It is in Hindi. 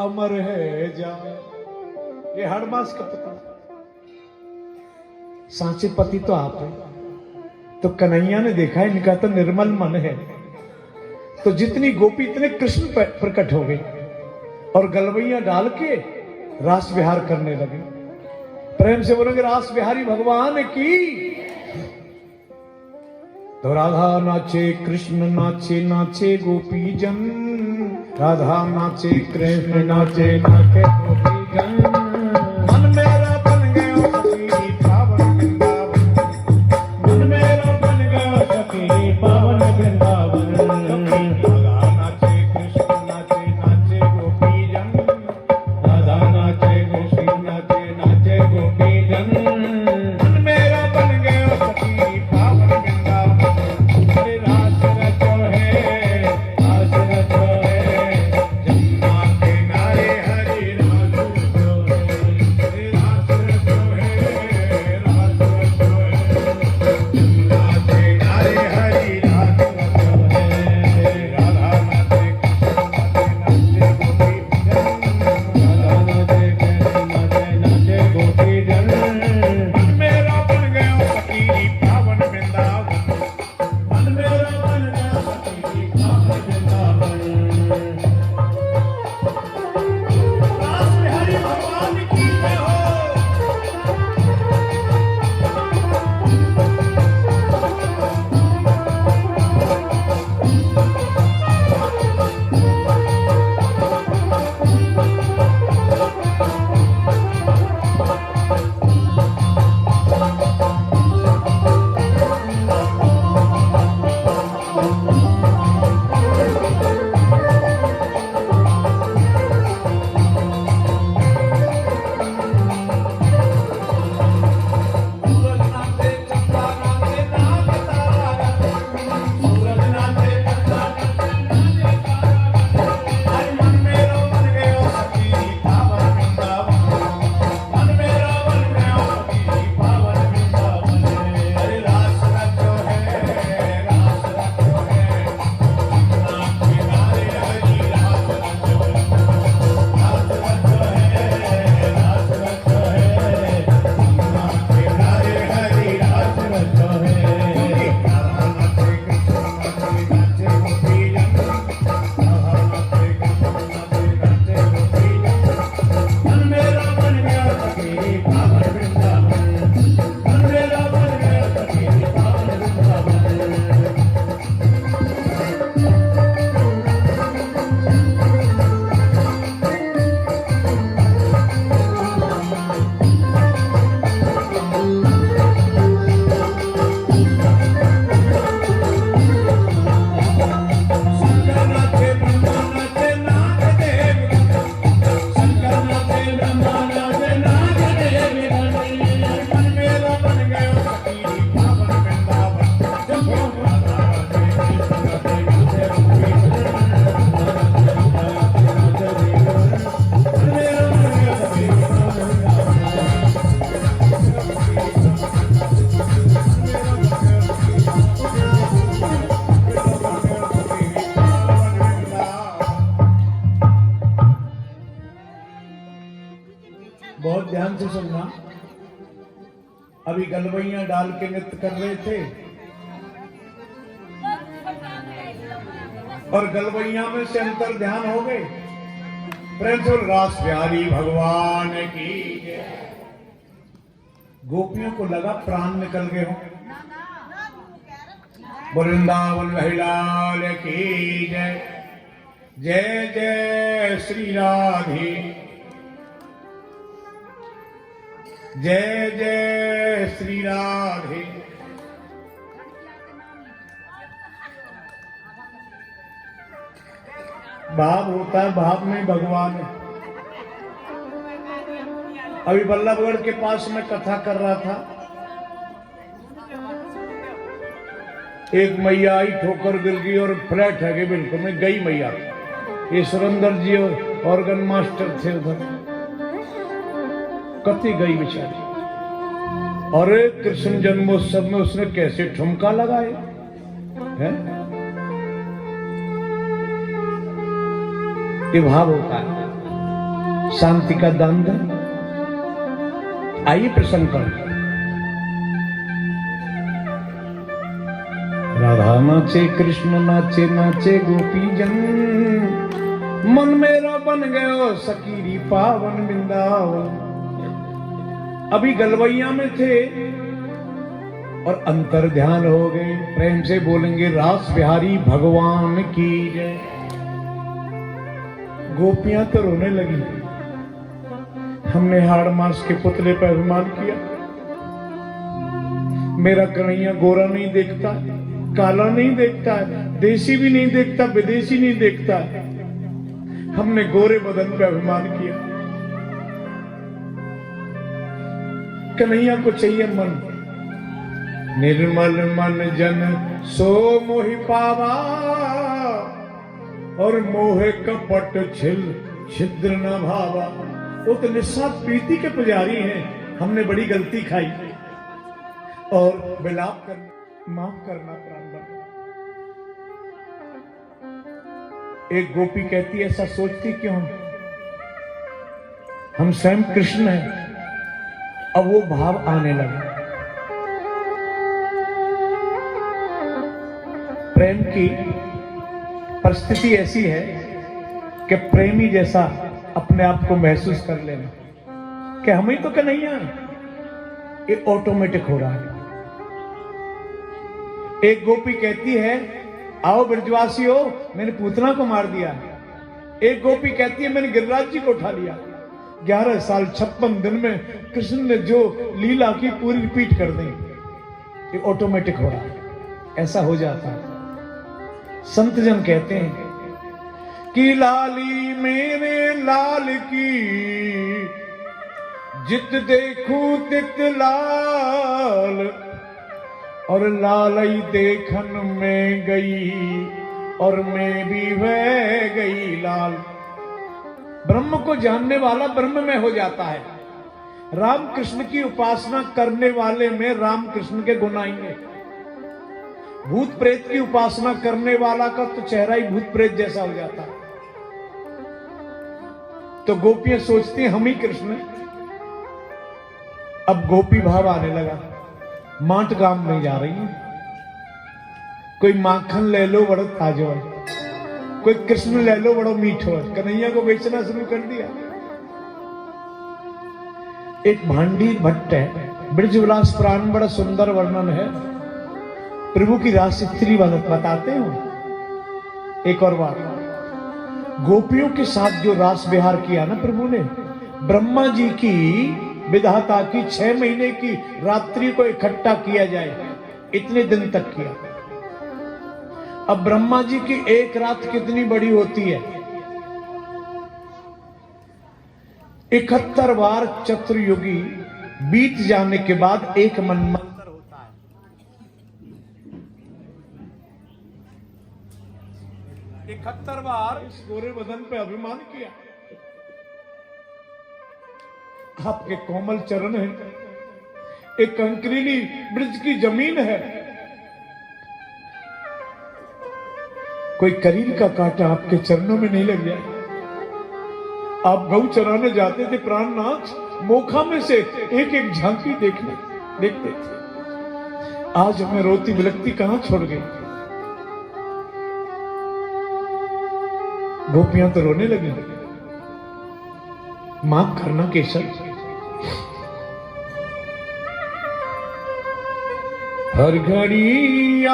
अमर है जा। ये हर मास का पति, सांचे पति तो आप है। तो कन्हैया ने देखा इनका तो निर्मल मन है, तो जितनी गोपी इतने कृष्ण प्रकट हो गए और गलवैया डाल के रास विहार करने लगे। प्रेम से बोलेंगे रास विहारी भगवान की। तो राधा नाचे कृष्ण नाचे, नाचे गोपी जन। राधा नाचे कृष्ण नाचे, नाचे गोपी जन। मन मेरा बन गया सखी पावन वृंदावन। मन मेरा बन गया सखी पावन वृंदावन। राधा नाचे कृष्ण नाचे, नाचे गोपी जन। राधा नाचे कृष्ण नाचे, नाचे गोपी जन। मन मेरा बन गया सखी पावन वृंदावन। बहुत ध्यान से सुनना। अभी गलवैया डाल के नृत्य कर रहे थे और गलवैया में से अंतर ध्यान हो गए। प्रेम से रास प्यारी भगवान की। गोपियों को लगा प्राण निकल गए हो। वृंदावन लाल की जय। जय जय श्री राधे। जय जय श्री राधे। भाव होता है, भाव में भगवान है। अभी बल्लभगढ़ के पास में कथा कर रहा था। एक मैया आई, ठोकर गिर गई और फ्लैट है बिल्कुल में गई मैया। ये सुरेंद्र जी और ऑर्गन मास्टर थे उधर, कति गई बेचारी। और कृष्ण जन्मोत्सव में उसने कैसे ठुमका लगाए हैं। ये भाव होता है। शांति का दान दें। आइए प्रसंग पर। राधा नाचे कृष्ण नाचे नाचे गोपी जन, मन मेरा बन गयो सकीरी पावन बिंदावन। अभी गलवैया में थे और अंतर ध्यान हो गए। प्रेम से बोलेंगे रास बिहारी भगवान की जय। गोपियां तो रोने लगी। हमने हाड़ मास के पुतले पर अभिमान किया। मेरा कन्हैया गोरा नहीं देखता, काला नहीं देखता है, देसी भी नहीं देखता, विदेशी नहीं देखता है। हमने गोरे बदन पे अभिमान किया। कन्हैया को चाहिए मन। निर्मल मन जन सो मोहि पावा, और मोहे कपट छिल छिद्र न भावा। वो तो निस्वार्थ प्रीति के पुजारी हैं। हमने बड़ी गलती खाई और विलाप कर माफ करना प्राणवन। एक गोपी कहती है ऐसा सोचती क्यों? हम स्वयं कृष्ण हैं। अब वो भाव आने लगा। प्रेम की परिस्थिति ऐसी है कि प्रेमी जैसा अपने आप को महसूस कर लेना कि हम ही तो कन्हैया। ये ऑटोमेटिक हो रहा है। एक गोपी कहती है आओ ब्रजवासी हो, मैंने पूतना को मार दिया। एक गोपी कहती है मैंने गिरिराज जी को उठा लिया। 11 साल 56 दिन में कृष्ण ने जो लीला की पूरी रिपीट कर दी। ये ऑटोमेटिक हो रहा है। ऐसा हो जाता है। संत जन कहते हैं कि लाली मेरे लाल की, जित देखूं तित लाल, और लालई देखन में गई और मैं भी वह गई लाल। ब्रह्म को जानने वाला ब्रह्म में हो जाता है। राम कृष्ण की उपासना करने वाले में राम कृष्ण के गुण आएंगे। भूत प्रेत की उपासना करने वाला का तो चेहरा ही भूत प्रेत जैसा हो जाता है। तो गोपियां सोचती हम ही कृष्ण। अब गोपी भाव आने लगा। मांट गांव में जा रही है। कोई माखन ले लो बड़ो ताजो है, कोई कृष्ण ले लो बड़ो मीठो है। कन्हैया को बेचना शुरू कर दिया। एक भांडी भट्ट है, ब्रजविलास पुराण बड़ा सुंदर वर्णन है। प्रभु की रास स्त्री बताते हो। एक और बात, गोपियों के साथ जो रास विहार किया ना प्रभु ने, ब्रह्मा जी की विधाता की 6 महीने की रात्रि को इकट्ठा किया जाए इतने दिन तक किया। अब ब्रह्मा जी की एक रात कितनी बड़ी होती है? 71 बार चतुर्युगी बीत जाने के बाद एक मनमंत्र होता है। 71 बार इस गोरे बदन पे अभिमान किया। आपके कोमल चरण है, एक कंकरीली ब्रिज की जमीन है। कोई करील का कांटा आपके चरणों में नहीं लग जाए। आप गऊ चराने जाते थे प्राणनाथ, मोखा में से एक एक झांकी देखते थे। आज हमें रोती बिलखती कहां छोड़ गई। गोपियां तो रोने लगी। माफ करना केशव। हर घड़ी